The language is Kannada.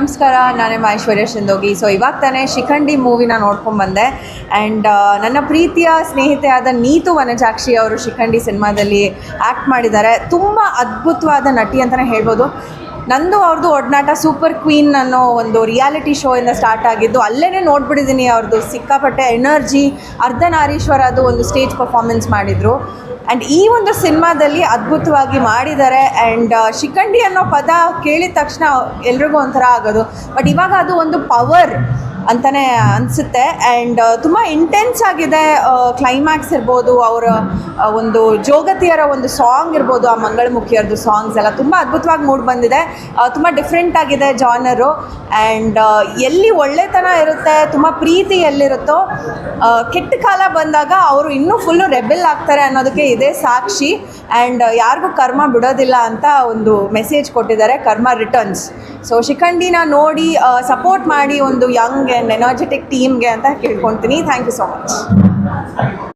ನಮಸ್ಕಾರ, ನಾನೇ ಐಶ್ವರ್ಯ ಶಿಂದೋಗಿ. ಸೊ ಇವಾಗ ತಾನೇ ಶಿಖಂಡಿ ಮೂವಿನ ನೋಡ್ಕೊಂಡು ಬಂದೆ. ಆ್ಯಂಡ್ ನನ್ನ ಪ್ರೀತಿಯ ಸ್ನೇಹಿತೆಯಾದ ನೀತು ವನಜಾಕ್ಷಿ ಅವರು ಶಿಖಂಡಿ ಸಿನಿಮಾದಲ್ಲಿ ಆ್ಯಕ್ಟ್ ಮಾಡಿದ್ದಾರೆ. ತುಂಬ ಅದ್ಭುತವಾದ ನಟಿ ಅಂತಲೇ ಹೇಳ್ಬೋದು. ನಂದು ಅವ್ರದ್ದು ಒಡನಾಟ ಸೂಪರ್ ಕ್ವೀನ್ ಅನ್ನೋ ಒಂದು ರಿಯಾಲಿಟಿ ಶೋಯಿಂದ ಸ್ಟಾರ್ಟ್ ಆಗಿದ್ದು. ಅಲ್ಲೇ ನೋಡ್ಬಿಟ್ಟಿದ್ದೀನಿ ಅವ್ರದ್ದು ಸಿಕ್ಕಾಪಟ್ಟೆ ಎನರ್ಜಿ. ಅರ್ಧನಾರೀಶ್ವರದು ಒಂದು ಸ್ಟೇಜ್ ಪರ್ಫಾರ್ಮೆನ್ಸ್ ಮಾಡಿದರು. ಆ್ಯಂಡ್ ಈ ಒಂದು ಸಿನಿಮಾದಲ್ಲಿ ಅದ್ಭುತವಾಗಿ ಮಾಡಿದ್ದಾರೆ. ಆ್ಯಂಡ್ ಶಿಖಂಡಿ ಅನ್ನೋ ಪದ ಕೇಳಿದ ತಕ್ಷಣ ಎಲ್ರಿಗೂ ಒಂಥರ ಆಗೋದು, ಬಟ್ ಇವಾಗ ಅದು ಒಂದು ಪವರ್ ಅಂತಲೇ ಅನಿಸುತ್ತೆ. ಆ್ಯಂಡ್ ತುಂಬ ಇಂಟೆನ್ಸ್ ಆಗಿದೆ. ಕ್ಲೈಮ್ಯಾಕ್ಸ್ ಇರ್ಬೋದು, ಅವರ ಒಂದು ಜೋಗತಿಯರ ಒಂದು ಸಾಂಗ್ ಇರ್ಬೋದು, ಆ ಮಂಗಳಮುಖಿಯರದು ಸಾಂಗ್ಸ್ ಎಲ್ಲ ತುಂಬ ಅದ್ಭುತವಾಗಿ ಮೂಡಿ ಬಂದಿದೆ. ತುಂಬ ಡಿಫ್ರೆಂಟ್ ಆಗಿದೆ ಜಾನರು. ಆ್ಯಂಡ್ ಎಲ್ಲಿ ಒಳ್ಳೆತನ ಇರುತ್ತೆ, ತುಂಬ ಪ್ರೀತಿ ಎಲ್ಲಿರುತ್ತೋ, ಕೆಟ್ಟ ಕಾಲ ಬಂದಾಗ ಅವರು ಇನ್ನೂ ಫುಲ್ಲು ರೆಬೆಲ್ ಆಗ್ತಾರೆ ಅನ್ನೋದಕ್ಕೆ ಇದೇ ಸಾಕ್ಷಿ. ಆ್ಯಂಡ್ ಯಾರಿಗೂ ಕರ್ಮ ಬಿಡೋದಿಲ್ಲ ಅಂತ ಒಂದು ಮೆಸೇಜ್ ಕೊಟ್ಟಿದ್ದಾರೆ, ಕರ್ಮ ರಿಟರ್ನ್ಸ್. ಸೊ ಶಿಖಂಡಿನ ನೋಡಿ ಸಪೋರ್ಟ್ ಮಾಡಿ ಒಂದು ಯಂಗ್ ಆ್ಯಂಡ್ ಎನರ್ಜೆಟಿಕ್ ಟೀಮ್ಗೆ ಅಂತ ಕೇಳ್ಕೊಳ್ತೀನಿ. Thank you so much.